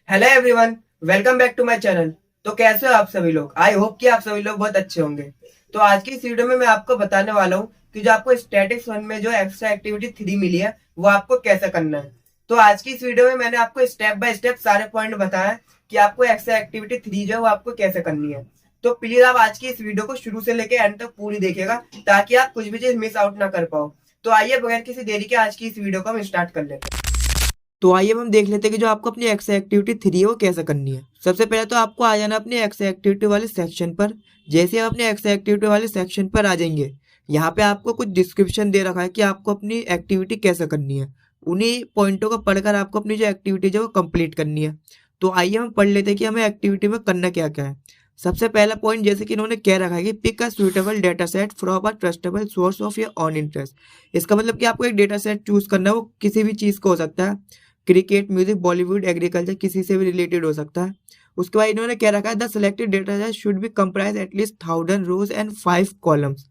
Hello everyone, welcome back to my channel. तो कैसे हो आप सभी लोग? आई होप कि आप सभी लोग बहुत अच्छे होंगे। तो आज की इस वीडियो में मैं आपको बताने वाला हूँ कि जो आपको स्टैटिक्स 1 में जो एक्स्ट्रा एक्टिविटी 3 मिली है वो आपको कैसे करना है। तो आज की इस वीडियो में मैंने आपको स्टेप बाय स्टेप सारे पॉइंट बताया कि आपको एक्स्ट्रा एक्टिविटी 3 जो है वो आपको कैसे करनी है। तो प्लीज आप आज की इस वीडियो को शुरू से लेकर एंड तक पूरी देखिएगा ताकि आप कुछ भी चीज मिस आउट ना कर पाओ। तो आइए बगैर किसी देरी के आज की इस वीडियो को हम स्टार्ट कर लेते हैं। तो आइए हम देख लेते हैं कि जो आपको अपनी एक्स एक्टिविटी 3 है वो कैसे करनी है। सबसे पहले तो आपको आ जाना अपनी एक्स एक्टिविटी वाले सेक्शन पर। जैसे आप अपने एक्स एक्टिविटी वाले सेक्शन पर आ जाएंगे, यहाँ पे आपको कुछ डिस्क्रिप्शन दे रखा है कि आपको अपनी एक्टिविटी कैसे करनी है। उन्हीं पॉइंटों को पढ़कर आपको अपनी जो एक्टिविटी है वो कंप्लीट करनी है। तो आइए हम पढ़ लेते हैं कि हमें एक्टिविटी में करना क्या क्या है। सबसे पहला पॉइंट जैसे कि इन्होंने कह रखा है कि pick a suitable data set from a trustable source of your own interest. इसका मतलब कि आपको एक डेटा सेट चूज करना है, वो किसी भी चीज़ को हो सकता है, क्रिकेट, म्यूजिक, बॉलीवुड, एग्रीकल्चर, किसी से भी रिलेटेड हो सकता है। उसके बाद इन्होंने क्या रखा है, the selected data set should be comprise at least 1000 rows and 5 columns.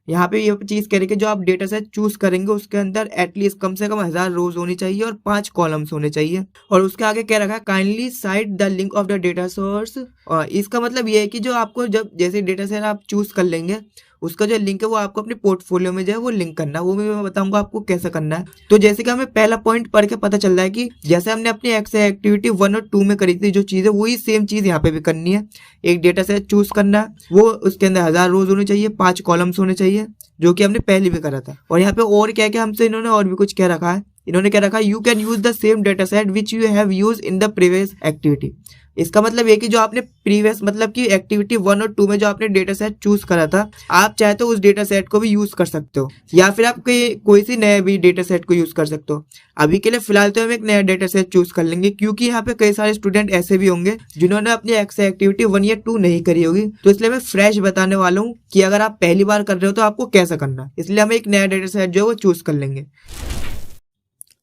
यहाँ पे ये चीज कह रही है कि जो आप डेटा सेट चूज करेंगे उसके अंदर एटलीस्ट कम से कम 1000 रोज होनी चाहिए और 5 कॉलम्स होने चाहिए। और उसके आगे क्या रखा है, kindly site the link of the data source. और इसका मतलब ये है कि जो आपको जब जैसे डेटा सेट आप चूज कर लेंगे उसका जो लिंक है वो आपको अपने पोर्टफोलियो में जो है वो लिंक करना है। वो भी मैं बताऊंगा आपको कैसे करना है। तो जैसे कि हमें पहला पॉइंट पढ़ के पता चल रहा है कि जैसे हमने अपनी एक्टिविटी 1 और 2 में करी थी जो चीज़ है वही सेम चीज़ यहाँ पे भी करनी है। एक डेटा सेट चूज करना है, वो उसके अंदर 1000 रोज होने चाहिए, 5 कॉलम्स होने चाहिए, जो कि हमने पहले भी करा था। और यहाँ पे और क्या क्या हमसे इन्होंने और भी कुछ क्या रखा है, इन्होंने क्या रखा है, you can use the same data set which you have use in the previous activity. इसका मतलब ये कि जो आपने प्रीवियस मतलब कि एक्टिविटी 1 और 2 में जो आपने डेटा सेट चूज करा था, आप चाहे तो उस डेटा सेट को भी यूज कर सकते हो या फिर आप कोई सी नया भी डेटा सेट को यूज कर सकते हो। अभी के लिए फिलहाल तो हम एक नया डेटा सेट चूज कर लेंगे, क्योंकि यहाँ पे कई सारे स्टूडेंट ऐसे भी होंगे जिन्होंने अपनी एक्टिविटी 1 या 2 नहीं करी होगी। तो इसलिए मैं फ्रेश बताने वाला हूँ कि अगर आप पहली बार कर रहे हो तो आपको कैसा करना है। इसलिए हम एक नया डेटा सेट जो है वो चूज कर लेंगे।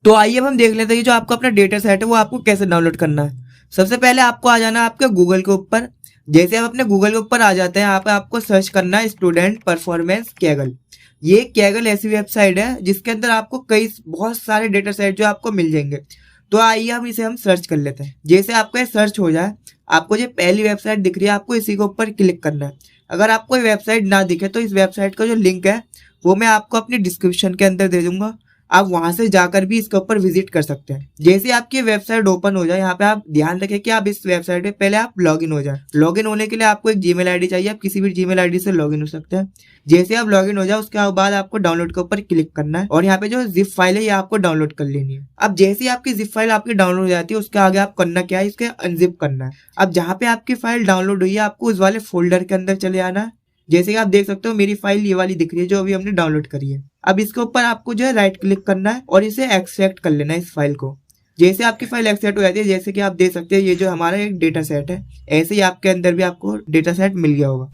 तो आइए अब हम देख लेते हैं कि जो आपको अपना डेटा सेट है वो आपको कैसे डाउनलोड करना है। सबसे पहले आपको आ जाना है आपके गूगल के ऊपर। जैसे आप अपने गूगल के ऊपर आ जाते हैं, यहाँ पे आपको सर्च करना है स्टूडेंट परफॉर्मेंस कैगल। ये कैगल ऐसी वेबसाइट है जिसके अंदर आपको कई बहुत सारे डेटा सेट जो आपको मिल जाएंगे। तो आइए हम सर्च कर लेते हैं। जैसे आपका ये सर्च हो जाए, आपको जो पहली वेबसाइट दिख रही है आपको इसी के ऊपर क्लिक करना है। अगर आपको ये वेबसाइट ना दिखे तो इस वेबसाइट का जो लिंक है वो मैं आपको अपनी डिस्क्रिप्शन के अंदर दे दूंगा, आप वहां से जाकर भी इसके ऊपर विजिट कर सकते हैं। जैसे आपकी वेबसाइट ओपन हो जाए, यहाँ पे आप ध्यान रखें कि आप इस वेबसाइट पे पहले आप लॉगिन हो जाए। लॉगिन होने के लिए आपको एक जीमेल आईडी चाहिए, आप किसी भी जीमेल आईडी से लॉगिन हो सकते हैं। जैसे आप लॉगिन हो जाए उसके बाद आपको डाउनलोड के ऊपर क्लिक करना है और यहाँ पे जो जिप फाइल है ये आपको डाउनलोड कर लेनी है। अब जैसे ही आपकी जिप फाइल आपकी डाउनलोड हो जाती है उसके आगे आप करना क्या है, इसके अनजिप करना है। अब जहाँ पे आपकी फाइल डाउनलोड हुई है आपको उस वाले फोल्डर के अंदर चले आना है। जैसे कि आप देख सकते हो मेरी फाइल ये वाली दिख रही है जो अभी हमने डाउनलोड करी है। अब इसके ऊपर आपको जो है राइट क्लिक करना है और इसे एक्सट्रैक्ट कर लेना है इस फाइल को। जैसे आपकी फाइल एक्सट्रैक्ट हो जाती है, जैसे कि आप देख सकते हैं ये जो हमारा एक डेटा सेट है, ऐसे ही आपके अंदर भी आपको डेटा सेट मिल गया होगा।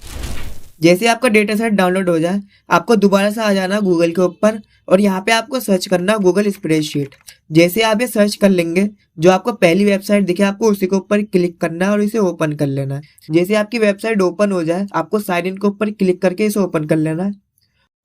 जैसे आपका डेटा सेट डाउनलोड हो जाए आपको दोबारा से आ जाना गूगल के ऊपर और यहाँ पे आपको सर्च करना गूगल स्प्रेडशीट। जैसे आप ये सर्च कर लेंगे, जो आपको पहली वेबसाइट दिखे आपको उसी के ऊपर क्लिक करना है और इसे ओपन कर लेना है। जैसे आपकी वेबसाइट ओपन हो जाए आपको साइन इन के ऊपर क्लिक करके इसे ओपन कर लेना है।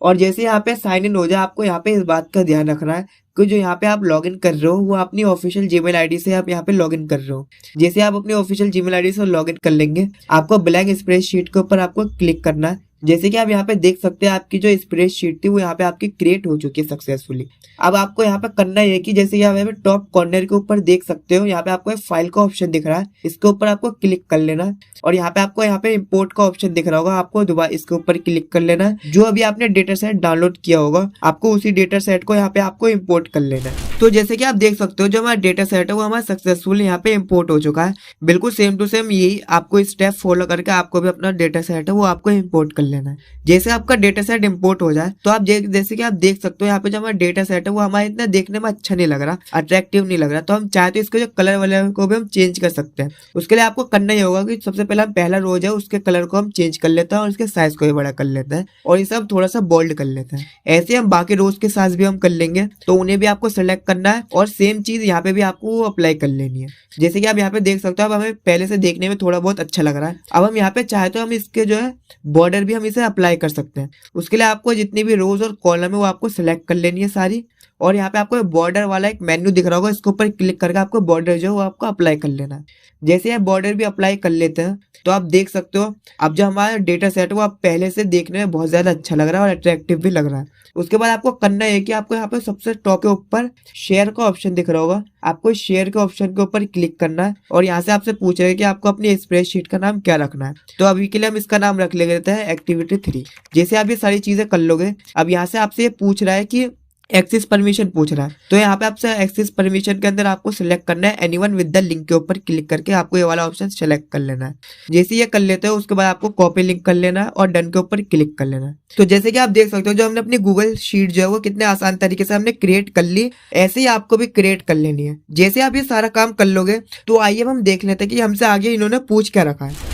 और जैसे यहाँ पे साइन इन हो जाए आपको यहाँ पे इस बात का ध्यान रखना है कि जो यहाँ पे आप लॉगिन कर रहे हो वो अपनी ऑफिशियल जीमेल आईडी से आप यहाँ पे लॉगिन कर रहे हो। जैसे आप अपनी ऑफिशियल जीमेल आईडी से लॉगिन कर लेंगे आपको ब्लैंक स्प्रेडशीट के ऊपर आपको क्लिक करना है। जैसे कि आप यहाँ पे देख सकते हैं आपकी जो स्प्रेडशीट थी वो यहाँ पे आपकी क्रिएट हो चुकी है सक्सेसफुली। अब आपको यहाँ पे करना है कि जैसे यहाँ पे टॉप कॉर्नर के ऊपर देख सकते हो यहाँ पे आपको एक फाइल का ऑप्शन दिख रहा है, इसके ऊपर आपको क्लिक कर लेना है। और यहाँ पे यहाँ पे इंपोर्ट का ऑप्शन दिख रहा होगा, आपको दोबारा इसके ऊपर क्लिक कर लेना है। जो अभी आपने डेटा सेट डाउनलोड किया होगा आपको उसी डेटा सेट को यहाँ पे आपको इम्पोर्ट कर लेना है। तो जैसे कि आप देख सकते हो जो हमारा डेटा सेट है वो हमारा सक्सेसफुली यहाँ पे इम्पोर्ट हो चुका है। बिल्कुल सेम टू सेम यही आपको स्टेप फॉलो करके आपको भी अपना डेटा सेट है वो आपको इम्पोर्ट कर लेना है। जैसे आपका डेटा सेट इम्पोर्ट हो जाए तो आप जैसे कि आप देख सकते हो यहाँ पे जो हमारा डेटा सेट है वो हमारे इतना देखने में अच्छा नहीं लग रहा, अट्रैक्टिव नहीं लग रहा। तो हम चाहे तो इसके जो कलर वलर को भी हम चेंज कर सकते हैं। उसके लिए आपको करना ही होगा कि सबसे पहले हम पहला रोज है उसके कलर को हम चेंज कर लेते हैं और उसके साइज को भी बड़ा कर लेते हैं और इसे हम थोड़ा सा बोल्ड कर लेते हैं। ऐसे हम बाकी रोज के साइज भी हम कर लेंगे, तो उन्हें भी आपको सेलेक्ट करना है और सेम चीज यहाँ पे भी आपको अप्लाई कर लेनी है। जैसे कि आप यहाँ पे देख सकते हो अब हमें पहले से देखने में थोड़ा बहुत अच्छा लग रहा है। अब हम यहाँ पे चाहे तो हम इसके जो है बॉर्डर भी हम इसे अप्लाई कर सकते हैं। उसके लिए आपको जितनी भी रोज और कॉलम है वो आपको सिलेक्ट कर लेनी है सारी और यहाँ पे आपको बॉर्डर वाला एक मेन्यू दिख रहा होगा, इसके ऊपर क्लिक करके आपको बॉर्डर जो है वो आपको अप्लाई कर लेना है। जैसे आप बॉर्डर भी अप्लाई कर लेते हैं तो आप देख सकते हो अब जो हमारा डेटा सेट है वो आप पहले से देखने में बहुत ज्यादा अच्छा लग रहा है और अट्रैक्टिव भी लग रहा है। उसके बाद आपको करना है कि आपको यहाँ पे सबसे टॉप के ऊपर शेयर का ऑप्शन दिख रहा होगा, आपको शेयर के ऑप्शन के ऊपर क्लिक करना है और यहाँ से आपसे पूछ रहे हैं कि आपको अपनी स्प्रेडशीट का नाम क्या रखना है। तो अभी के लिए हम इसका नाम रख लेते हैं एक्टिविटी 3। जैसे आप ये सारी चीजें कर लोगे, अब यहाँ से आपसे ये पूछ रहा है कि एक्सेस परमिशन पूछ रहा है, तो यहाँ पे आपसे एक्सेस परमिशन के अंदर आपको सिलेक्ट करना है एनीवन विद द लिंक के ऊपर क्लिक करके आपको ये वाला ऑप्शन सिलेक्ट कर लेना है। जैसे ये कर लेते हो उसके बाद आपको कॉपी लिंक कर लेना है और डन के ऊपर क्लिक कर लेना है। तो जैसे कि आप देख सकते हो जो हमने अपनी गूगल शीट जो है वो कितने आसान तरीके से हमने क्रिएट कर ली, ऐसे ही आपको भी क्रिएट कर लेनी है। जैसे आप ये सारा काम कर लोगे तो आइए हम देख लेते हैं कि हमसे आगे इन्होंने पूछ क्या रखा है।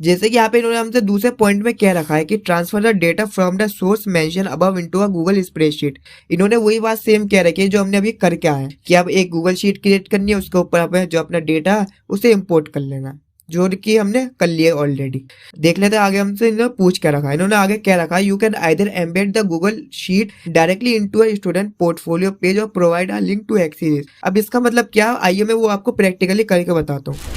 जैसे कि यहाँ पे इन्होंने हमसे दूसरे पॉइंट में क्या रखा है कि transfer the data from the source mention above into a Google spreadsheet. इन्होंने वही बात सेम कह रखी है जो हमने अभी करके आए कि अब एक गूगल शीट क्रिएट करनी है, उसके ऊपर हमें जो अपना डेटा है उसे इम्पोर्ट कर लेना, जो कि हमने कर लिया ऑलरेडी। देख लेते हैं आगे हमसे इन्होंने पूछ क्या रखा है। इन्होंने आगे क्या रखा है, you can either embed the Google sheet directly into a student portfolio page और provide a link to access. अब इसका मतलब क्या, आइए मैं वो आपको प्रैक्टिकली करके बताता हूँ।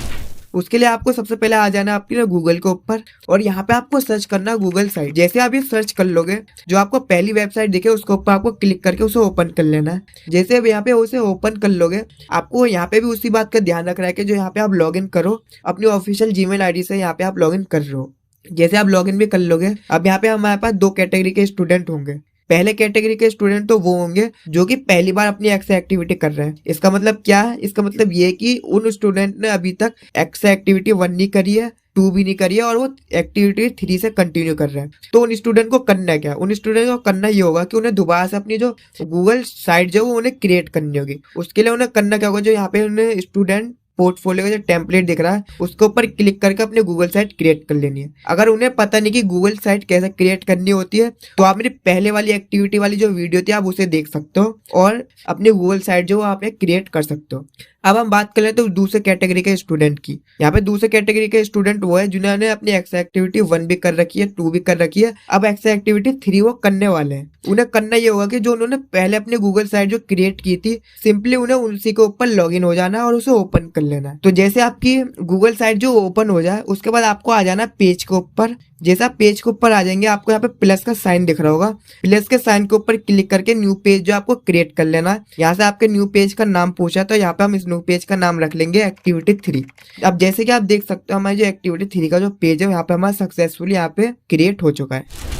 उसके लिए आपको सबसे पहले आ जाना आपकी ना गूगल के ऊपर और यहाँ पे आपको सर्च करना गूगल साइट। जैसे आप ये सर्च कर लोगे, जो आपको पहली वेबसाइट दिखे उसके ऊपर आपको क्लिक करके उसे ओपन कर लेना है। जैसे अब यहाँ पे उसे ओपन कर लोगे, आपको यहाँ पे भी उसी बात का ध्यान रखना है कि जो यहाँ पे आप लॉगिन करो अपनी ऑफिशियल जीमेल आईडी से यहाँ पे आप लॉगिन कर रहे हो। जैसे आप लॉगिन भी कर लोगे, अब यहाँ पे हमारे पास दो कैटेगरी के स्टूडेंट होंगे। पहले कैटेगरी के स्टूडेंट तो वो होंगे जो कि पहली बार अपनी एक्स्ट्रा एक्टिविटी कर रहे हैं। इसका मतलब क्या है, इसका मतलब ये कि उन स्टूडेंट ने अभी तक एक्स्ट्रा एक्टिविटी 1 नहीं करी है, 2 भी नहीं करी है और वो एक्टिविटी 3 से कंटिन्यू कर रहे हैं। तो उन स्टूडेंट को करना है क्या, उन स्टूडेंट को करना ये होगा कि उन्हें दोबारा से अपनी जो गूगल साइट जो वो उन्हें क्रिएट करनी होगी। उसके लिए उन्हें करना क्या होगा, जो यहाँ पे उन्हें स्टूडेंट पोर्टफोलियो का जो टेम्पलेट दिख रहा है उसके ऊपर क्लिक करके अपने गूगल साइट क्रिएट कर लेनी है। अगर उन्हें पता नहीं कि गूगल साइट कैसे क्रिएट करनी होती है तो आप मेरी पहले वाली एक्टिविटी वाली जो वीडियो थी आप उसे देख सकते हो और अपनी गूगल साइट जो आप क्रिएट कर सकते हो। अब हम बात कर लेते हैं दूसरे कैटेगरी के स्टूडेंट की। यहाँ पे दूसरे कैटेगरी के स्टूडेंट वो है जिन्होंने अपनी एक्स्ट्रा एक्टिविटी 1 भी कर रखी है, 2 भी कर रखी है, अब एक्स्ट्रा एक्टिविटी 3 वो करने वाले हैं। उन्हें करना ये होगा कि जो उन्होंने पहले अपनी गूगल साइट जो क्रिएट की थी, सिंपली उन्हें उसी के ऊपर लॉगिन हो जाना है और उसे ओपन कर लेना है। तो जैसे आपकी गूगल साइट जो ओपन हो जाए उसके बाद आपको आ जाना पेज के ऊपर। जैसे आप पेज के ऊपर आ जाएंगे आपको यहाँ पे प्लस का साइन दिख रहा होगा, प्लस के साइन के ऊपर क्लिक करके न्यू पेज जो आपको क्रिएट कर लेना है। यहाँ से आपके न्यू पेज का नाम पूछा तो यहाँ पे हम इस न्यू पेज का नाम रख लेंगे एक्टिविटी 3। अब जैसे कि आप देख सकते हो हमारी जो एक्टिविटी 3 का जो पेज है यहाँ पे हमारा सक्सेसफुली यहाँ पे क्रिएट हो चुका है।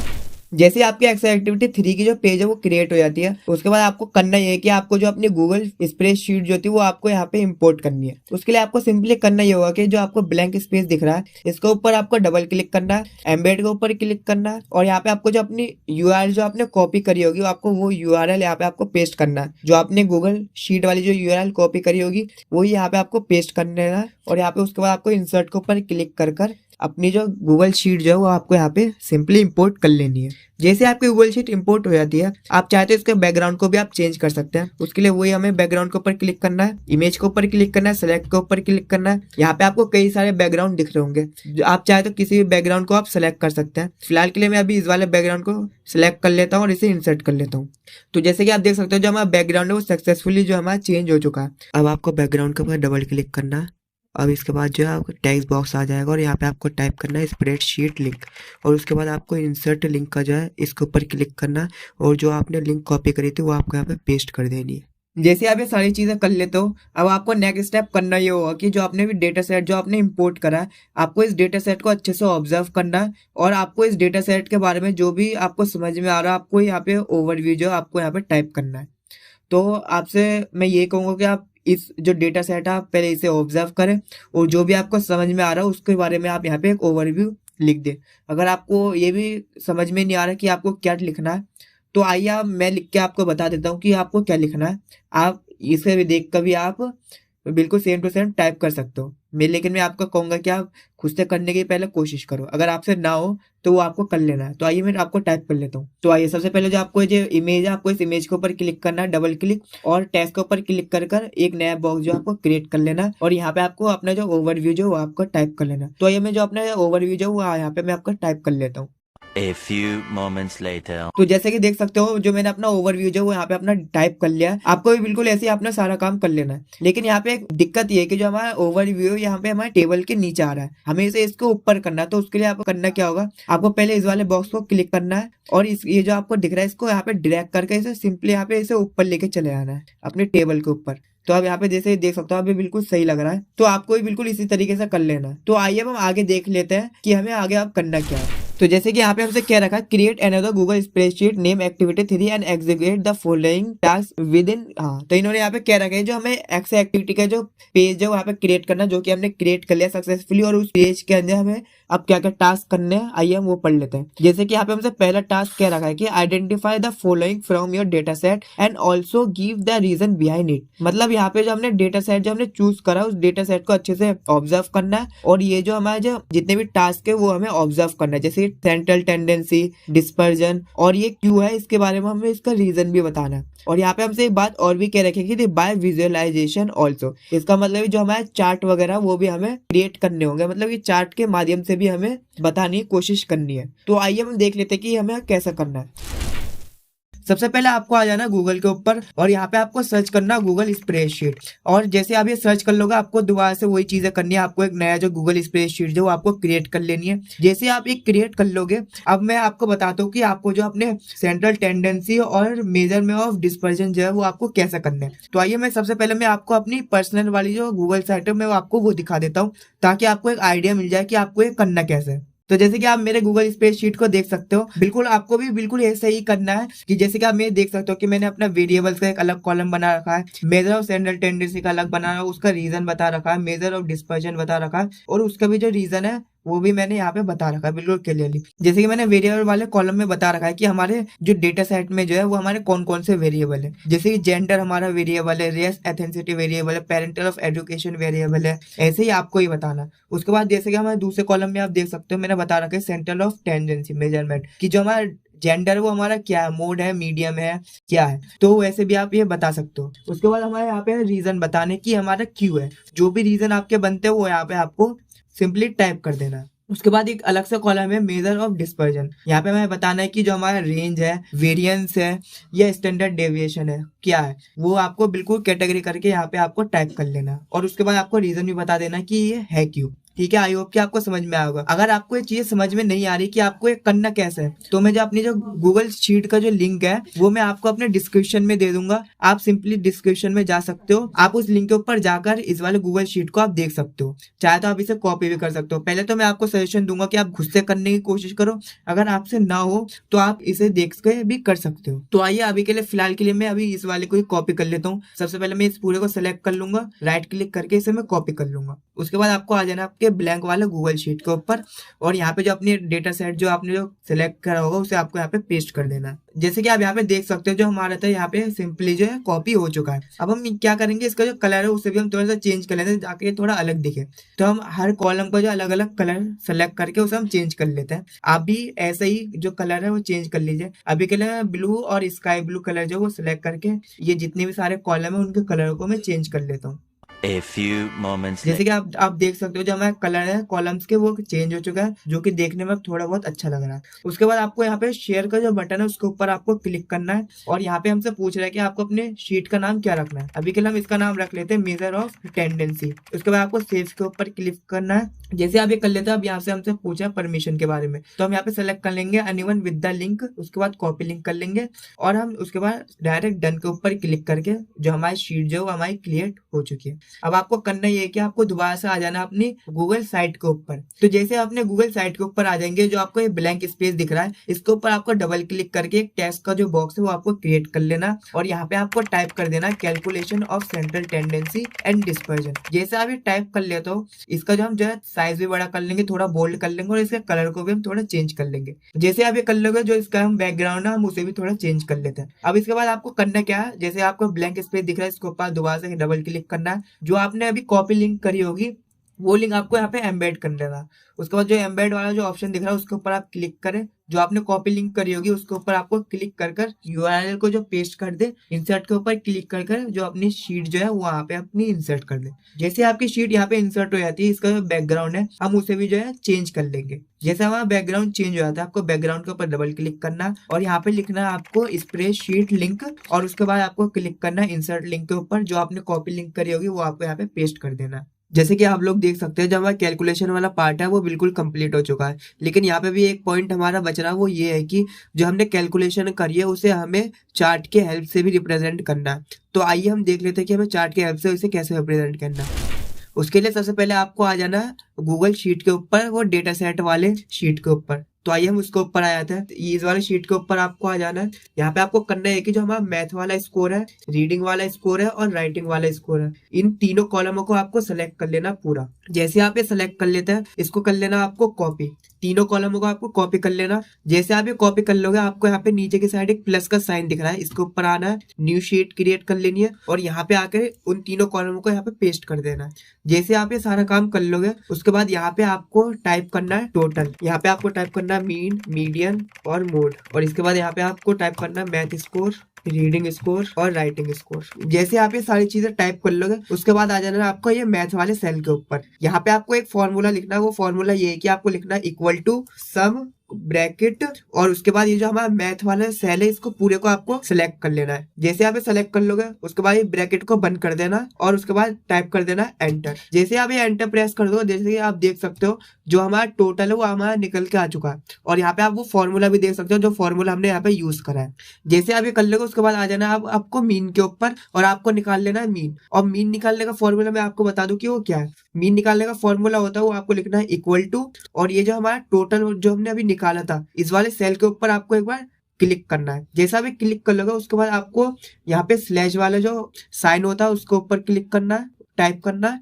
जैसे आपकी एक्स्ट्रा एक्टिविटी 3 की जो पेज है वो क्रिएट हो जाती है, उसके बाद आपको करना ये है कि आपको जो अपनी गूगल स्प्रेडशीट जो थी वो आपको यहाँ पे इंपोर्ट करनी है। उसके लिए आपको सिंपली करना ये होगा कि जो आपको ब्लैंक स्पेस दिख रहा है इसके ऊपर आपको डबल क्लिक करना है, एम्बेड के ऊपर क्लिक करना है और यहाँ पे आपको जो अपनी यूआरएल जो आपने कॉपी करी होगी आपको वो यूआरएल यहाँ पे आपको पेस्ट करना है। जो आपने गूगल शीट वाली जो यूआरएल कॉपी करी होगी वो यहाँ पे आपको पेस्ट करना है और यहाँ पे उसके बाद आपको इंसर्ट के ऊपर क्लिक कर अपनी जो गूगल शीट जो है वो आपको यहाँ पे सिंपली इंपोर्ट कर लेनी है। जैसे आपकी गूगल शीट इंपोर्ट हो जाती है, आप चाहते हो इसके बैकग्राउंड को भी आप चेंज कर सकते हैं। उसके लिए वही हमें बैकग्राउंड के ऊपर क्लिक करना है, इमेज के ऊपर क्लिक करना है, सेलेक्ट के ऊपर क्लिक करना है। यहाँ पे आपको कई सारे बैकग्राउंड दिख रहे होंगे, आप चाहे तो किसी भी बैकग्राउंड को आप सेलेक्ट कर सकते हैं। फिलहाल के लिए मैं अभी इस वाले बैकग्राउंड को सिलेक्ट कर लेता हूँ और इसे इंसर्ट कर लेता हूँ। तो जैसे कि आप देख सकते हो जो हमारा बैकग्राउंड है वो सक्सेसफुली जो हमारा चेंज हो चुका है। अब आपको बैकग्राउंड के ऊपर डबल क्लिक करना है। अब इसके बाद जो है आपको टेक्स्ट बॉक्स आ जाएगा और यहाँ पे आपको टाइप करना है स्प्रेडशीट लिंक और उसके बाद आपको इंसर्ट लिंक का जो है इसके ऊपर क्लिक करना है और जो आपने लिंक कॉपी करी थी वो आपको यहाँ पे पेस्ट कर देनी है। जैसे आप ये सारी चीजें कर लेते हो, अब आपको नेक्स्ट स्टेप करना ये होगा कि जो आपने भी डेटा सेट जो आपने इंपोर्ट करा है आपको इस डेटा सेट को अच्छे से ऑब्जर्व करना है और आपको इस डेटा सेट के बारे में जो भी आपको समझ में आ रहा है आपको यहाँ पे ओवरव्यू जो आपको यहाँ पे टाइप करना है। तो आपसे मैं ये कहूँगा कि आप इस जो डेटा सेट है आप पहले इसे ऑब्जर्व करें और जो भी आपको समझ में आ रहा है उसके बारे में आप यहाँ पे एक ओवरव्यू लिख दें। अगर आपको ये भी समझ में नहीं आ रहा कि आपको क्या लिखना है तो आइए आप मैं लिख के आपको बता देता हूँ कि आपको क्या लिखना है। आप इसे भी देख कर भी आप बिल्कुल सेम टू सेम टाइप कर सकते हो। लेकिन मैं आपको कहूंगा कि आप खुद से करने की पहले कोशिश करो, अगर आपसे ना हो तो वो आपको कर लेना है। तो आइए मैं आपको टाइप कर लेता हूँ। तो आइए सबसे पहले जो आपको जो इमेज है आपको इस इमेज के ऊपर क्लिक करना है, डबल क्लिक और टेक्स्ट के ऊपर क्लिक कर एक नया बॉक्स जो आपको क्रिएट कर लेना है और यहाँ पे आपको अपना जो ओवरव्यू जो वो आपको टाइप कर लेना है। तो आइए मैं जो अपना ओवरव्यू जो वो यहाँ पे मैं आपको टाइप कर लेता हूँ। A few moments later. तो जैसे कि देख सकते हो जो मैंने अपना ओवरव्यू जो वो यहाँ पे अपना टाइप कर लिया है। आपको भी बिल्कुल ऐसे ही अपना सारा काम कर लेना है। लेकिन यहाँ पे एक दिक्कत ये है कि जो हमारा ओवरव्यू यहाँ पे हमारे टेबल के नीचे आ रहा है, हमें इसे इसको ऊपर करना है। तो उसके लिए आपको करना क्या होगा, आपको पहले इस वाले बॉक्स को क्लिक करना है और इस ये जो आपको दिख रहा है इसको यहाँ पे ड्रैग करके इसे सिंपली यहाँ पे इसे ऊपर लेके चले आना है अपने टेबल के ऊपर। तो अब यहाँ पे जैसे देख सकते हो अभी बिल्कुल सही लग रहा है। तो आपको भी बिल्कुल इसी तरीके से कर लेना है। तो आइए अब हम आगे देख लेते हैं कि हमें आगे अब करना क्या है। तो जैसे कि यहाँ पे हमसे क्या रखा है, create another Google spreadsheet name activity 3 and execute the following task with in. हाँ, तो इन्होंने यहाँ पे क्या रखा है, जो हमें एक्स एक्टिविटी का जो पेज है वहाँ पे क्रिएट करना, जो कि हमने क्रिएट कर लिया सक्सेसफुली। और उस पेज के अंदर हमें अब क्या क्या टास्क करने हैं, आइए हम वो पढ़ लेते हैं। जैसे कि यहाँ पे हमसे पहला टास्क क्या रखा है कि identify the following from your data set and also give the reason behind it. मतलब यहाँ पे जो हमने डेटा सेट जो हमने चूज करा उस डेटा सेट को अच्छे से ऑब्जर्व करना है और ये जो हमारे जो जितने भी टास्क है वो हमें ऑब्जर्व करना है, जैसे सेंट्रल टेंडेंसी, डिस्पर्जन और ये क्यों है इसके बारे में हमें इसका रीजन भी बताना है। और यहाँ पे हमसे एक बात और भी कह रखी है बाय विजुअलाइजेशन ऑल्सो। इसका मतलब जो हमारे चार्ट वगैरह वो भी हमें क्रिएट करने होंगे, मतलब ये चार्ट के माध्यम से भी हमें बताने की कोशिश करनी है। तो आइए हम देख लेते हैं कि हमें कैसा करना है। सबसे पहले आपको आ जाना गूगल के ऊपर और यहाँ पे आपको सर्च करना गूगल स्प्रेडशीट। और जैसे आप ये सर्च कर लोगे आपको दोबारा से वही चीजें करनी है, आपको एक नया जो गूगल स्प्रेडशीट जो आपको क्रिएट कर लेनी है। जैसे आप एक क्रिएट कर लोगे, अब मैं आपको बताता हूँ कि आपको जो अपने सेंट्रल टेंडेंसी और मेजरमेंट ऑफ डिस्पर्जन जो है वो आपको कैसा करना है। तो आइए मैं सबसे पहले मैं आपको अपनी पर्सनल वाली जो गूगल साइट है मैं आपको वो दिखा देता हूँ, ताकि आपको एक आइडिया मिल जाए कि आपको ये करना कैसे है। तो जैसे कि आप मेरे गूगल स्प्रेडशीट को देख सकते हो, बिल्कुल आपको भी बिल्कुल ऐसा ही करना है कि जैसे कि आप मेरे देख सकते हो कि मैंने अपना वेरिएबल्स का एक अलग कॉलम बना रखा है, मेजर ऑफ सेंट्रल टेंडेंसी का अलग बना है, उसका रीजन बता रखा है, मेजर ऑफ डिस्पर्जन बता रखा है और उसका भी जो रीजन है वो भी मैंने यहाँ पे बता रखा है बिल्कुल क्लियरली। जैसे कि मैंने वेरिएबल वाले कॉलम में बता रखा है कि हमारे जो डेटा सेट में जो है वो हमारे कौन कौन से वेरिएबल है। जैसे कि जेंडर हमारा वेरिएबल है, रेस एथेंसिटी वेरिएबल है, पेरेंटल ऑफ एजुकेशन वेरिएबल है, ऐसे ही आपको ही बताना। उसके बाद जैसे कि हमारे दूसरे कॉलम में आप देख सकते हो मैंने बता रखा है सेंट्रल ऑफ टेंडेंसी मेजरमेंट की जो हमारा जेंडर वो हमारा क्या है, मोड है, मीडियम है, क्या है, तो वैसे भी आप ये बता सकते हो। उसके बाद हमारे यहाँ पे रीजन बताने की हमारा क्यों है, जो भी रीजन आपके बनते हैं वो यहाँ पे आपको सिंपली टाइप कर देना है। उसके बाद एक अलग से कॉलम है मेजर ऑफ डिस्पर्जन। यहाँ पे हमें बताना है कि जो हमारा रेंज है, वेरिएंस है या स्टैंडर्ड डेविएशन है क्या है, वो आपको बिल्कुल कैटेगरी करके यहाँ पे आपको टाइप कर लेना। और उसके बाद आपको रीजन भी बता देना कि ये है क्यों। ठीक है, आई होप कि आपको समझ में आया होगा। अगर आपको ये चीज समझ में नहीं आ रही कि आपको ये करना कैसे है, तो मैं जो अपनी जो गूगल शीट का जो लिंक है वो मैं आपको अपने डिस्क्रिप्शन में दे दूंगा। आप सिंपली डिस्क्रिप्शन में जा सकते हो, आप उस लिंक के ऊपर जाकर इस वाले गूगल शीट को आप देख सकते हो। चाहे तो आप इसे कॉपी भी कर सकते हो। पहले तो मैं आपको सजेशन दूंगा कि आप खुद से करने की कोशिश करो, अगर आपसे ना हो तो आप इसे देख के भी कर सकते हो। तो आइए अभी के लिए फिलहाल के लिए मैं अभी इस वाले को ही कॉपी कर लेता हूँ। सबसे पहले मैं इस पूरे को सिलेक्ट कर लूंगा, राइट क्लिक करके इसे मैं कॉपी कर लूंगा। उसके बाद आपको आ जाना आपके ब्लैंक वाले गूगल शीट के ऊपर और यहाँ पे जो अपनी डेटा सेट जो आपने जो सिलेक्ट करा होगा उसे आपको यहाँ पे पेस्ट कर देना है। जैसे कि आप यहाँ पे देख सकते हो जो हमारा था यहाँ पे सिंपली जो है कॉपी हो चुका है। अब हम क्या करेंगे, इसका जो कलर है उसे भी हम थोड़ा सा चेंज कर लेते हैं ताकि थोड़ा अलग दिखे। तो हम हर कॉलम का जो अलग अलग कलर सेलेक्ट करके उसे हम चेंज कर लेते हैं। आप भी ऐसे ही जो कलर है वो चेंज कर लीजिए। अभी के लिए ब्लू और स्काई ब्लू कलर जो वो सिलेक्ट करके ये जितने भी सारे कॉलम है उनके कलर को मैं चेंज कर लेता हूँ। A few moments जैसे कि आप देख सकते हो जो हमारा कलर है कॉलम्स के वो चेंज हो चुका है, जो कि देखने में थोड़ा बहुत अच्छा लग रहा है। उसके बाद आपको यहाँ पे शेयर का जो बटन है उसके ऊपर आपको क्लिक करना है और यहाँ पे हमसे पूछ रहा है कि आपको अपने शीट का नाम क्या रखना है। अभी के लिए हम इसका नाम रख लेते हैं मेजर ऑफ टेंडेंसी। उसके बाद आपको सेव के ऊपर क्लिक करना है। जैसे आप ये कर लेते हैं, अब यहाँ से हमसे पूछा परमिशन के बारे में, तो हम यहाँ पे सेलेक्ट कर लेंगे एनीवन विद द लिंक। उसके बाद कॉपी लिंक कर लेंगे और हम उसके बाद डायरेक्ट डन के ऊपर क्लिक करके जो हमारी शीट जो है हमारी क्रिएट हो चुकी है। अब आपको करना ये है कि आपको दोबारा से आ जाना अपनी गूगल साइट के ऊपर। तो जैसे अपने गूगल साइट के ऊपर आ जाएंगे, जो आपको ये ब्लैंक स्पेस दिख रहा है इसके ऊपर आपको डबल क्लिक करके एक टेक्स्ट का जो बॉक्स है वो आपको क्रिएट कर लेना और यहाँ पे आपको टाइप कर देना calculation of central tendency and dispersion. जैसे आप ये टाइप कर लेते हो, इसका जो हम जो है साइज भी बड़ा कर लेंगे, थोड़ा बोल्ड कर लेंगे और इसके कलर को भी हम थोड़ा चेंज कर लेंगे। जैसे आप ये कर लोगे, जो इसका हम बैकग्राउंड है हम उसे भी थोड़ा चेंज कर लेते हैं। अब इसके बाद आपको करना क्या है, जैसे आपको ब्लैंक स्पेस दिख रहा है इसके ऊपर दोबारा से डबल क्लिक करना है। जो आपने अभी कॉपी लिंक करी होगी वो लिंक आपको यहाँ पे एम्बेड कर देना। उसके बाद जो एम्बेड वाला जो ऑप्शन दिख रहा है उसके ऊपर आप क्लिक करें, जो आपने कॉपी लिंक करी होगी उसके ऊपर आपको क्लिक कर कर यूआरएल को जो पेस्ट कर दे, इंसर्ट के ऊपर क्लिक कर कर जो अपनी शीट जो है वहां पे अपनी इंसर्ट कर दे। जैसे आपकी शीट यहाँ पे इंसर्ट हो जाती है, इसका जो बैकग्राउंड है हम उसे भी जो है चेंज कर लेंगे। जैसे हमारा बैकग्राउंड चेंज हो जाता है, आपको बैकग्राउंड के ऊपर डबल क्लिक करना और यहाँ पे लिखना है आपको स्प्रेडशीट लिंक, और उसके बाद आपको क्लिक करना है इंसर्ट लिंक के ऊपर, जो आपने कॉपी लिंक करी होगी वो आपको यहाँ पे पेस्ट कर देना। जैसे कि आप लोग देख सकते हैं जो हमारा कैलकुलेशन वाला पार्ट है वो बिल्कुल कंप्लीट हो चुका है, लेकिन यहाँ पे भी एक पॉइंट हमारा बच रहा है, वो ये है कि जो हमने कैलकुलेशन करी है उसे हमें चार्ट के हेल्प से भी रिप्रेजेंट करना है। तो आइए हम देख लेते हैं कि हमें चार्ट के हेल्प से उसे कैसे रिप्रेजेंट करना है। उसके लिए सबसे पहले आपको आ जाना है गूगल शीट के ऊपर, वो डेटा सेट वाले शीट के ऊपर। तो आइए हम उसके ऊपर आ जाते हैं। इस वाले शीट के ऊपर आपको आ जाना है। यहाँ पे आपको करना है कि जो हमारा मैथ वाला स्कोर है, रीडिंग वाला स्कोर है और राइटिंग वाला स्कोर है, इन तीनों कॉलमों को आपको सेलेक्ट कर लेना पूरा। जैसे आप ये सेलेक्ट कर लेते हैं, इसको कर लेना आपको कॉपी, तीनों कॉलमों को आपको कॉपी कर लेना। जैसे आप ये कॉपी कर लोगे, आपको यहाँ पे नीचे की साइड एक प्लस का साइन दिख रहा है, इसके ऊपर आना है, न्यू शीट क्रिएट कर लेनी है और यहाँ पे आकर उन तीनों कॉलमों को यहाँ पे पेस्ट कर देना है। जैसे आप ये सारा काम कर लोगे, उसके बाद यहाँ पे आपको टाइप करना है टोटल। यहाँ पे आपको टाइप करना है मीन, मीडियन और मोड, और इसके बाद यहाँ पे आपको टाइप करना है मैथ स्कोर, रीडिंग स्कोर और राइटिंग स्कोर। जैसे आप ये सारी चीजें टाइप कर लोगे, उसके बाद आ जाना है आपको ये मैथ वाले सेल के ऊपर। यहाँ पे आपको एक फॉर्मूला लिखना है, वो फॉर्मूला ये है कि आपको लिखना है इक्वल टू सम ब्रैकेट, और उसके बाद ये जो हमारा मैथ वाला सेल है इसको पूरे को आपको सिलेक्ट कर लेना है। जैसे आप ये सिलेक्ट कर लोगे, उसके बाद ये ब्रैकेट को बंद कर देना और उसके बाद टाइप कर देना एंटर। जैसे आप ये एंटर प्रेस कर दो, जैसे कि आप देख सकते हो जो हमारा टोटल है वो हमारा निकल के आ चुका है, और यहाँ पे आप वो फॉर्मूला भी देख सकते हो जो फॉर्मूला हमने यहाँ पे यूज करा है। जैसे आप ये कर लोगे, उसके बाद आ जाना है आपको मीन के ऊपर और आपको निकाल लेना है मीन। और मीन निकालने का फॉर्मूला मैं आपको बता दूं कि वो क्या है। मीन निकालने का फॉर्मूला होता है वो आपको लिखना है इक्वल टू, और ये जो हमारा टोटल जो हमने अभी निकाला था इस वाले सेल के ऊपर आपको एक बार क्लिक करना है। जैसा भी क्लिक कर लोगे, उसके बाद आपको यहाँ पे स्लैश वाला जो साइन होता है उसके ऊपर क्लिक करना है, टाइप करना है,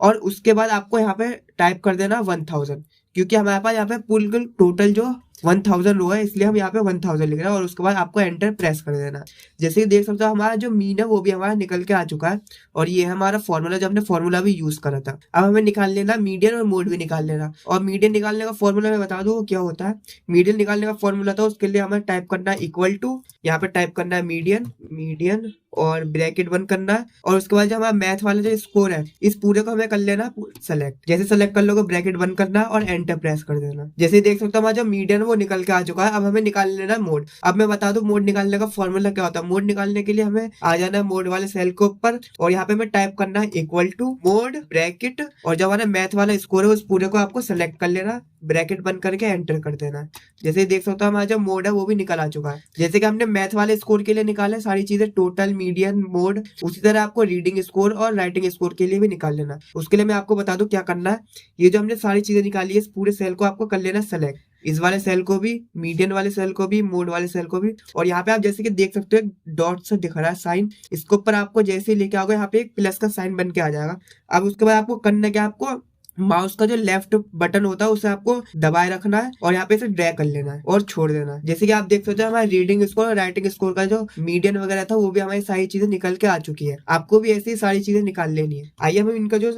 और उसके बाद आपको यहाँ पे टाइप कर देना 1000, क्योंकि हमारे पास यहाँ पे पूल टोटल जो 1000 रो है, इसलिए हम यहाँ पे 1000 लिख रहे हैं, और उसके बाद आपको एंटर प्रेस कर देना। जैसे कि देख सकते हो हमारा जो मीन है वो भी हमारा निकल के आ चुका है, और ये है हमारा फॉर्मूला जो हमने फॉर्मूला भी यूज करा था। अब हमें निकाल लेना मीडियन और मोड भी निकाल लेना, और मीडियन निकालने का फॉर्मूला मैं बता दूं क्या होता है। मीडियन निकालने का फॉर्मूला था, उसके लिए हमें टाइप करना है इक्वल टू, यहाँ पे टाइप करना है मीडियन और ब्रैकेट बंद करना है, और उसके बाद जो हमारा मैथ वाला जो स्कोर है इस पूरे को हमें कर लेना सेलेक्ट। जैसे सेलेक्ट कर लोगे, ब्रैकेट बंद करना है और एंटर प्रेस कर देना। जैसे देख सकते हो हमारा जो मीडियन वो निकल के आ चुका है। अब हमें निकाल लेना मोड। अब मैं बता दूं मोड निकालने का फॉर्मूला क्या होता है। मोड निकालने के लिए हमें आ जाना है मोड वाले सेल के ऊपर, और यहाँ पे हमें टाइप करना है इक्वल टू मोड ब्रैकेट, और जो हमारा मैथ वाला स्कोर है उस पूरे को आपको सेलेक्ट कर लेना, ब्रैकेट बंद करके एंटर कर देना। जैसे देख सकते हो हमारा जो मोड है वो भी निकल आ चुका है। जैसे कि हमने मैथ वाले स्कोर के लिए निकाला है सारी चीजें, टोटल, मीडियन, मोड, उसी तरह आपको रीडिंग स्कोर और राइटिंग स्कोर के लिए भी निकाल लेना। उसके लिए मैं आपको बता दूं क्या करना है। ये जो हमने सारी चीजें निकाली है इस पूरे सेल को आपको कर लेना सेलेक्ट, इस वाले सेल को भी, मीडियन वाले सेल को भी, मोड वाले सेल को भी, और यहाँ पे आप जैसे कि देख सकते हो एक डॉट से दिख रहा है साइन, इसके ऊपर आपको जैसे ही लेके आओगे यहाँ पे एक प्लस का साइन बन के आ जाएगा। अब उसके बाद आपको करना क्या, आपको माउस का जो लेफ्ट बटन होता है उसे आपको दबाए रखना है और यहाँ पे इसे ड्रैग कर लेना है और छोड़ देना है। जैसे कि आप देख सकते हो हमारे रीडिंग स्कोर और राइटिंग स्कोर का जो मीडियन वगैरह था वो भी हमारी सारी चीजें निकल के आ चुकी है। आपको भी ऐसी सारी चीजें निकाल लेनी है। आइए हम इनका जो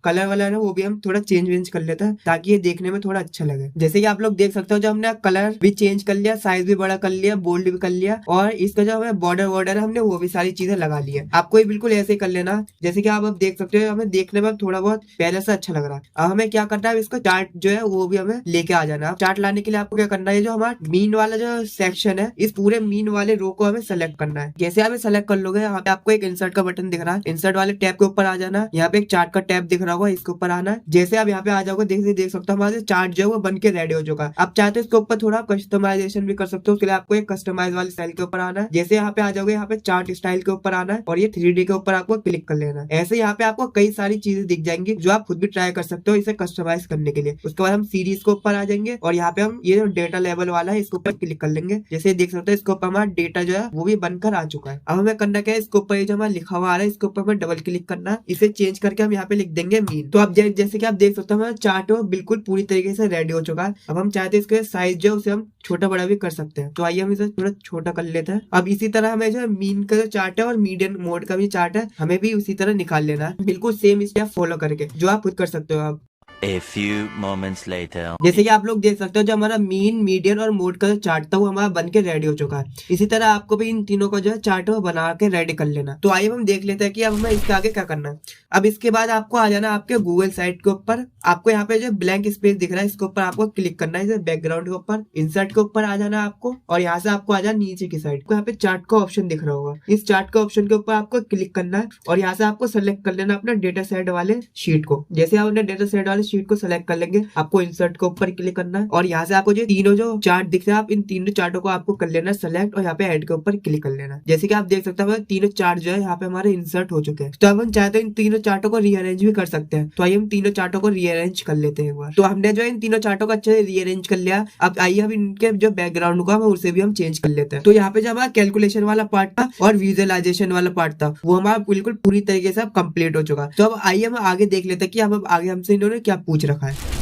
कलर वलर है वो भी हम थोड़ा चेंज वेंज कर लेते हैं ताकि ये देखने में थोड़ा अच्छा लगे। जैसे कि आप लोग देख सकते हो जो हमने कलर भी चेंज कर लिया, साइज भी बड़ा कर लिया, बोल्ड भी कर लिया, और इसका जो हमें बॉर्डर वॉर्डर है हमने वो भी सारी चीजें लगा ली है। आपको ये बिल्कुल ऐसे ही कर लेना। जैसे कि आप अब देख सकते हो हमें देखने में थोड़ा बहुत पहले से अच्छा लग रहा है। अब हमें क्या करना है, इसका चार्ट जो है वो भी हमें लेके आ जाना है। चार्ट लाने के लिए आपको क्या करना है, जो हमारा मीन वाला जो सेक्शन है इस पूरे मीन वाले रो को हमें सेलेक्ट करना है। जैसे आप सेलेक्ट कर लोगे, यहाँ पे आपको एक इंसर्ट का बटन दिख रहा है, इंसर्ट वाले टैब के ऊपर आ जाना है। यहाँ पे एक चार्ट का टैब दिख रहा होगा, इसके ऊपर आना है। जैसे आप यहाँ पे आ जाओगे देख सकते हो हमारे चार्ट जो है वो बन के रेडी हो चुका है। आप चाहते हो इसके ऊपर थोड़ा कस्टमाइजेशन भी कर सकते हो, उसके लिए आपको एक कस्टमाइज वाले स्टाइल के ऊपर आना है। जैसे यहाँ पे आ जाओगे, यहाँ पे चार्ट स्टाइल के ऊपर आना है और ये 3D के ऊपर आपको क्लिक कर लेना है। ऐसे यहाँ पे आपको कई सारी चीजें दिख जाएंगी जो आप खुद भी ट्राई कर सकते हो इसे कस्टमाइज करने के लिए। उसके बाद हम सीरीज के ऊपर आ जाएंगे और यहाँ पे हम ये जो डेटा लेवल वाला है इसके ऊपर क्लिक कर लेंगे। जैसे देख सकते हो इसके ऊपर हमारा डेटा जो है वो भी बनकर आ चुका है। अब हमें करना क्या है, इसके ऊपर ये जो हमारा लिखा हुआ आ रहा है इसके ऊपर हमें डबल क्लिक करना है। इसे चेंज करके हम यहाँ पे लिख देंगे मीन। तो अब जैसे कि आप देख सकते हो हमारा चार्ट वो बिल्कुल पूरी तरीके से रेडी हो चुका है। अब हम चाहते हैं इसके साइज जो उसे हम छोटा बड़ा भी कर सकते हैं। तो आइए हम इसे थोड़ा छोटा कर लेते हैं। अब इसी तरह हमें जो मीन का जो चार्ट है और मीडियन मोड का भी चार्ट है हमें भी उसी तरह निकाल लेना है, बिल्कुल सेम स्टेप फॉलो करके, जो आप खुद कर सकते हो। आप A few moments later. जैसे कि आप लोग देख सकते हो जो हमारा मीन, मीडियन और मोड का जो चार्ट था वो हमारा बन के रेडी हो चुका है। इसी तरह आपको भी इन तीनों का जो है चार्ट वो बना के रेडी कर लेना। तो आइए हम देख लेते हैं कि अब हमें इसके आगे क्या करना है। अब इसके बाद आपको आ जाना आपके गूगल साइट के ऊपर। आपको यहाँ पे जो ब्लैंक स्पेस दिख रहा है इसके ऊपर आपको क्लिक करना है, बैकग्राउंड के ऊपर इंसर्ट के ऊपर आ जाना आपको, और यहाँ से आपको आ जाना नीचे की साइड को। यहाँ पे चार्ट का ऑप्शन दिख रहा होगा, इस चार्ट का ऑप्शन के ऊपर आपको क्लिक करना है और यहाँ से आपको सेलेक्ट कर लेना अपना डेटा सेट वाले शीट को। जैसे आप अपने डेटा सेट वाले शीट को सेलेक्ट कर लेंगे आपको इंसर्ट के ऊपर क्लिक करना है और यहाँ से आपको जो तीनों जो चार्ट दिख रहे हैं आप इन तीनों चार्टों को आपको कर लेना सेलेक्ट और यहाँ पे ऐड के ऊपर क्लिक कर लेना। जैसे कि आप देख सकते हैं तीनों चार्ट जो है यहाँ पे हमारे इंसर्ट हो चुके हैं। तो अब हम चाहते हैं इन तीनों चार्टों को रीअरेंज भी कर सकते हैं। तो आइए हम तीनों चार्टों को रीअरेंज कर लेते हैं एक बार। तो हमने जो है इन तीनों चार्टों को अच्छे से रीअरेंज कर लिया। अब आइए हम इनके जो बैकग्राउंड का उसे भी हम चेंज कर लेते हैं। तो यहाँ पे जो हमारा कैलकुलेशन वाला पार्ट था और विजुअलाइजेशन वाला पार्ट था वो हमारा बिल्कुल पूरी तरीके से कंप्लीट हो चुका। तो अब आइए हम आगे देख लेते हैं कि अब आगे हमसे इन्होंने क्या पूछ रखा है।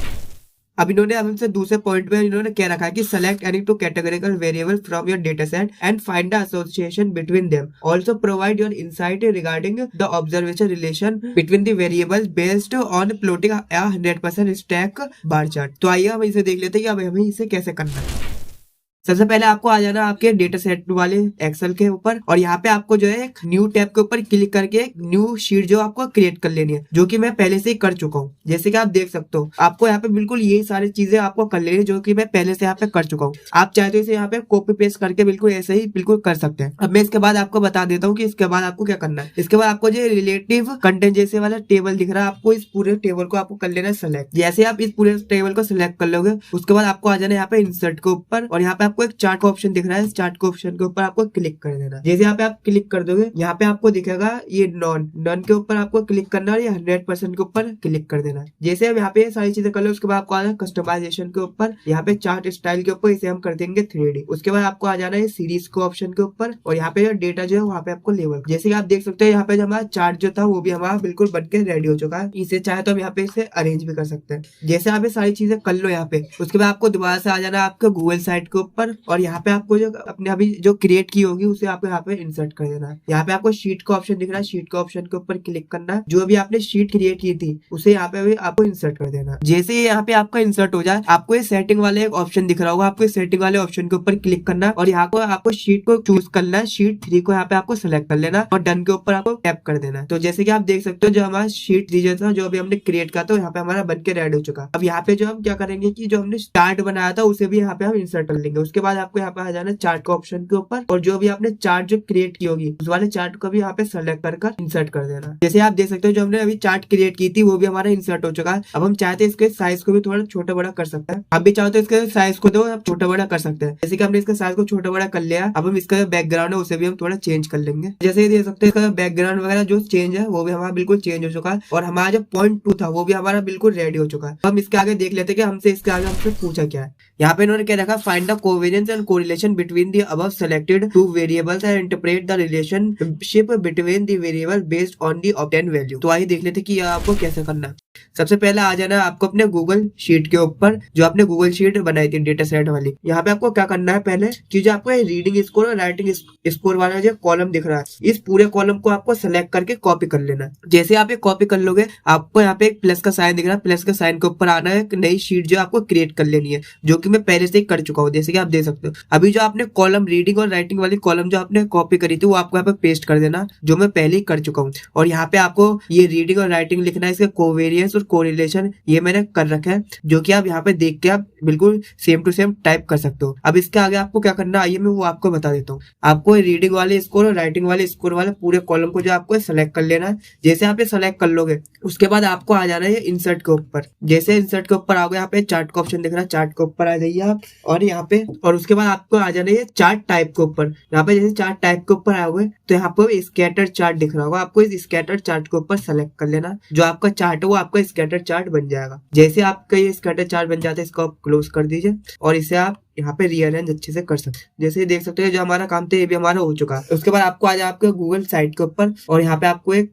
अब इन्होंने हमसे दूसरे पॉइंट पे इन्होंने क्या रखा है कि select any two categorical variable from your data set and find the association between them, also provide your insight regarding the observation relation between the variables based on plotting a 100% stack bar chart. तो आइए हम इसे देख लेते हैं कि अब हमें इसे कैसे करना है। सबसे पहले आपको आ जाना आपके डेटा सेट वाले एक्सेल के ऊपर और यहाँ पे आपको जो है एक न्यू टैब के ऊपर क्लिक करके एक न्यू शीट जो आपको क्रिएट कर लेनी है, जो कि मैं पहले से ही कर चुका हूँ। जैसे कि आप देख सकते हो आपको यहाँ पे बिल्कुल यही सारी चीजें आपको कर लेनी है जो कि मैं पहले से यहाँ पे कर चुका हूँ। आप चाहे तो इसे यहाँ पे कॉपी पेस्ट करके बिल्कुल ऐसे ही बिल्कुल कर सकते हैं। अब मैं इसके बाद आपको बता देता हूँ कि इसके बाद आपको क्या करना है। इसके बाद आपको जो रिलेटिव कंटेंट जैसे वाला टेबल दिख रहा है आपको इस पूरे टेबल को आपको कर लेना है सेलेक्ट। जैसे आप इस पूरे टेबल को सिलेक्ट कर लोगे उसके बाद आपको आ जाना यहाँ पे इंसर्ट के ऊपर और यहाँ पे आपको एक चार्ट का ऑप्शन दिख रहा है, इस चार्ट के ऑप्शन के ऊपर आपको क्लिक कर देना। जैसे यहाँ पे आप क्लिक कर दोगे यहाँ पे आपको दिखेगा ये नॉन के ऊपर आपको क्लिक करना है और ये 100% के ऊपर क्लिक कर देना। जैसे हम यहाँ पे सारी चीजें कर लो उसके बाद आपको आ जाना कस्टमाइजेशन के ऊपर, यहाँ पे चार्ट स्टाइल के ऊपर इसे हम कर देंगे 3D। उसके बाद आपको आ जाना है सीरीज के ऑप्शन के ऊपर और यहाँ पे जो डेटा जो है वहाँ पे आपको लेवल। जैसे कि आप देख सकते हैं यहाँ पे जो हमारा चार्ट जो था वो भी हमारा बिल्कुल बन के रेडी हो चुका है। इसे चाहे तो हम यहाँ पे इसे अरेंज भी कर सकते हैं। जैसे आप ये सारी चीजें कर लो यहाँ पे उसके बाद आपको दोबारा से आ जाना आपके गूगल साइट के ऊपर और यहाँ पे आपको जो अपने अभी जो क्रिएट की होगी उसे आपको यहाँ पे इंसर्ट कर देना है। यहाँ पे आपको शीट का ऑप्शन दिख रहा है, शीट का ऑप्शन के ऊपर क्लिक करना है। जो भी आपने शीट क्रिएट की थी उसे यहाँ पे आपको इंसर्ट कर देना। जैसे ही यहाँ पे आपका इंसर्ट हो जाए आपको ये सेटिंग वाले एक ऑप्शन दिख रहा होगा, आपको सेटिंग वाले ऑप्शन के ऊपर क्लिक करना है और यहाँ को आपको शीट को चूज करना है। शीट 3 को यहाँ पे आपको सिलेक्ट कर लेना और डन के ऊपर आपको टैप कर देना है। तो जैसे कि आप देख सकते हो जो हमारा शीट 3 जो था जो अभी हमने क्रिएट किया था यहाँ पे हमारा बन के रेडी हो चुका। अब यहाँ पे जो हम क्या करेंगे कि जो हमने चार्ट बनाया था उसे भी यहाँ पे हम इंसर्ट कर लेंगे। उसके बाद आपको यहाँ पे आ जाना चार्ट का ऑप्शन के ऊपर और जो भी आपने चार्ट जो क्रिएट की होगी उस वाले चार्ट को भी यहाँ पे सेलेक्ट कर इंसर्ट कर देना। जैसे आप देख सकते हो जो हमने अभी चार्ट क्रिएट की थी वो भी हमारा इंसर्ट हो चुका है। अब हम चाहते हैं इसके साइज को भी थोड़ा छोटा बड़ा कर सकते हैं। आप भी चाहो तो इसके साइज को दो आप छोटा बड़ा कर सकते हैं। जैसे कि हमने इसका साइज को छोटा बड़ा कर लिया अब हम इसका बैकग्राउंड है उसे भी हम थोड़ा चेंज कर लेंगे। जैसे देख सकते हैं इसका बैकग्राउंड वगैरह जो चेंज है वो भी हमारा बिल्कुल चेंज हो चुका है और हमारा जो पॉइंट 2 था वो भी हमारा बिल्कुल रेडी हो चुका है। हम इसके आगे देख लेते हैं कि हमसे इसके आगे हमसे पूछा क्या है। यहाँ पे इन्होंने क्या रखा, find the covariance and correlation between the above selected two variables and interpret the relationship between the variable based on the obtain value. तो आइए देख लेते हैं कि आपको कैसे करना है। सबसे पहले आ जाना है आपको अपने गूगल शीट के ऊपर जो आपने गूगल शीट बनाई थी डेटा सेट वाली। यहाँ पे आपको क्या करना है पहले कि जो आपको रीडिंग स्कोर और राइटिंग स्कोर वाला जो कॉलम दिख रहा है इस पूरे कॉलम को आपको सेलेक्ट करके कॉपी कर लेना है। जैसे आप ये कॉपी कर लोगे आपको यहाँ पे एक प्लस का साइन दिख रहा है, प्लस का साइन के ऊपर आना है एक नई शीट जो आपको क्रिएट कर लेनी है जो कि मैं पहले से ही कर चुका हूँ। जैसे कि आप देख सकते हो अभी जो आपने कॉलम रीडिंग और राइटिंग वाली कॉलम जो आपने कॉपी करी थी वो आपको यहाँ पे पेस्ट कर देना जो मैं पहले ही कर चुका हूँ। और यहाँ पे आपको ये रीडिंग और राइटिंग लिखना है, इसका कोवेरियंस और कोरिलेशन ये मैंने कर रखा है जो कि आप यहाँ पे देख के आप बिल्कुल सेम टू सेम टाइप कर सकते हो। अब इसके आगे आपको क्या करना है आइए मैं वो आपको बता देता हूँ। आपको रीडिंग वाले स्कोर और राइटिंग वाले स्कोर वाले पूरे कॉलम को जो आपको सेलेक्ट कर लेना है। जैसे आप ये सेलेक्ट कर लोगे उसके बाद आपको आ जाना है इंसर्ट के ऊपर। जैसे इंसर्ट के ऊपर आओगे यहाँ पे चार्ट का ऑप्शन दिख रहा है, चार्ट के ऊपर आ जाइए आप और यहाँ पे और उसके बाद आपको आ जाना है चार्ट टाइप के ऊपर। यहाँ पे जैसे चार्ट टाइप के ऊपर आओगे तो यहाँ पे स्कैटर चार्ट दिख रहा होगा, आपको इस स्कैटर चार्ट के ऊपर सेलेक्ट कर लेना। जो आपका चार्ट है वो आपका स्कैटर चार्ट बन जाएगा। जैसे आपका ये स्कैटर चार्ट बन जाता है इसको आप क्लोज कर दीजिए और इसे आप यहाँ पे रीअरेंज अच्छे से कर सकते हैं। जैसे देख सकते हैं जो हमारा काम था ये भी हमारा हो चुका है। उसके बाद आपको आ जाए आपके गूगल साइट के ऊपर और यहाँ पे आपको एक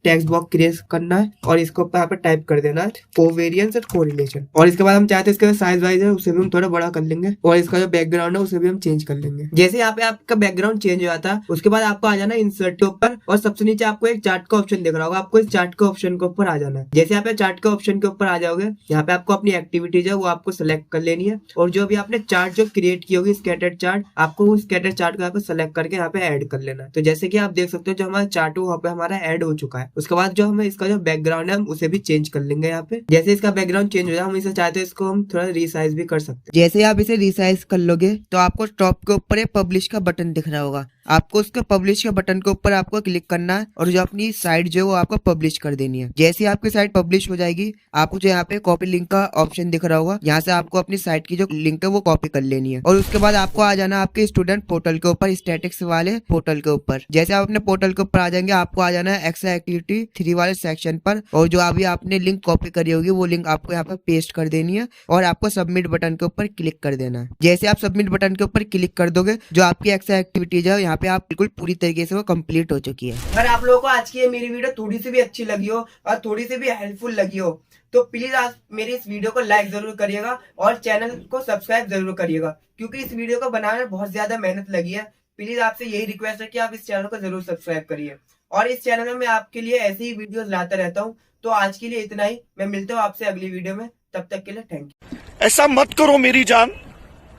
टेक्स्ट बॉक्स क्रिएट करना है और इसके ऊपर यहाँ पे टाइप कर देना है कोवेरियंस और कोरिलेशन। और इसके बाद हम चाहते हैं इसका साइज वाइज है उसे भी हम थोड़ा बड़ा कर लेंगे और इसका जो बैकग्राउंड है उसे भी हम चेंज कर लेंगे। जैसे यहाँ पे आपका बैकग्राउंड चेंज हो जाता है उसके बाद आपको आ जाना है इंसर्ट के ऊपर और सबसे नीचे आपको एक चार्ट का ऑप्शन दिख रहा होगा, आपको इस चार्ट के ऑप्शन के ऊपर आ जाना है। जैसे यहाँ पे चार्ट के ऑप्शन के ऊपर आ जाओगे यहाँ पे आपको अपनी एक्टिविटीज है वो आपको सेलेक्ट कर लेनी है और जो भी आपने चार्ट जो क्रिएट की होगी स्कैटर्ड चार्ट आपको वो स्कैटर्ड चार्ट को यहाँ पे सेलेक्ट करके यहाँ पे ऐड कर लेना है। तो जैसे कि आप देख सकते हो जो हमारा चार्ट वहाँ पे हमारा ऐड हो चुका है। उसके बाद जो हमें इसका जो बैकग्राउंड है हम उसे भी चेंज कर लेंगे। यहाँ पे जैसे इसका बैकग्राउंड चेंज हो जाए हम इसे चाहते हैं इसको हम थोड़ा रिसाइज भी कर सकते हैं। जैसे आप इसे रिसाइज कर लोगे तो आपको टॉप के ऊपर एक पब्लिश का बटन दिख रहा होगा, आपको उसके पब्लिश के बटन के ऊपर आपको क्लिक करना है और जो अपनी साइट जो है वो आपको पब्लिश कर देनी है। जैसे आपकी साइट पब्लिश हो जाएगी आपको जो यहाँ पे कॉपी लिंक का ऑप्शन दिख रहा होगा, यहाँ से आपको अपनी साइट की जो लिंक है वो कॉपी कर लेनी है और उसके बाद आपको आ जाना आपके स्टूडेंट पोर्टल के ऊपर, स्टैटिक्स वाले पोर्टल के ऊपर। जैसे आप अपने पोर्टल के ऊपर आ जाएंगे आपको आ जाना है एक्स्ट्रा एक्टिविटी 3 वाले सेक्शन पर और जो अभी आपने लिंक कॉपी करी होगी वो लिंक आपको यहाँ पर पेस्ट कर देनी है और आपको सबमिट बटन के ऊपर क्लिक कर देना है। जैसे आप सबमिट बटन के ऊपर क्लिक कर दोगे जो आपकी एक्स्ट्रा एक्टिविटीज है यहाँ पे आप बिल्कुल पूरी तरीके से वो कंप्लीट हो चुकी है। अगर आप लोगों को आज की ये मेरी वीडियो थोड़ी सी भी अच्छी लगी हो और थोड़ी सी भी हेल्पफुल लगी हो तो प्लीज आज मेरी इस वीडियो को लाइक जरूर करिएगा और चैनल को सब्सक्राइब जरूर करिएगा क्योंकि इस वीडियो को बनाने में बहुत ज्यादा मेहनत लगी है। प्लीज आपसे यही रिक्वेस्ट है कि आप इस चैनल को जरूर सब्सक्राइब करिए और इस चैनल में मैं आपके लिए ऐसी ही वीडियोस लाता रहता हूँ। तो आज के लिए इतना ही, मैं मिलता हूँ आपसे अगली वीडियो में, तब तक के लिए थैंक यू। ऐसा मत करो मेरी जान,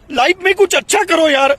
लाइफ में कुछ अच्छा करो यार।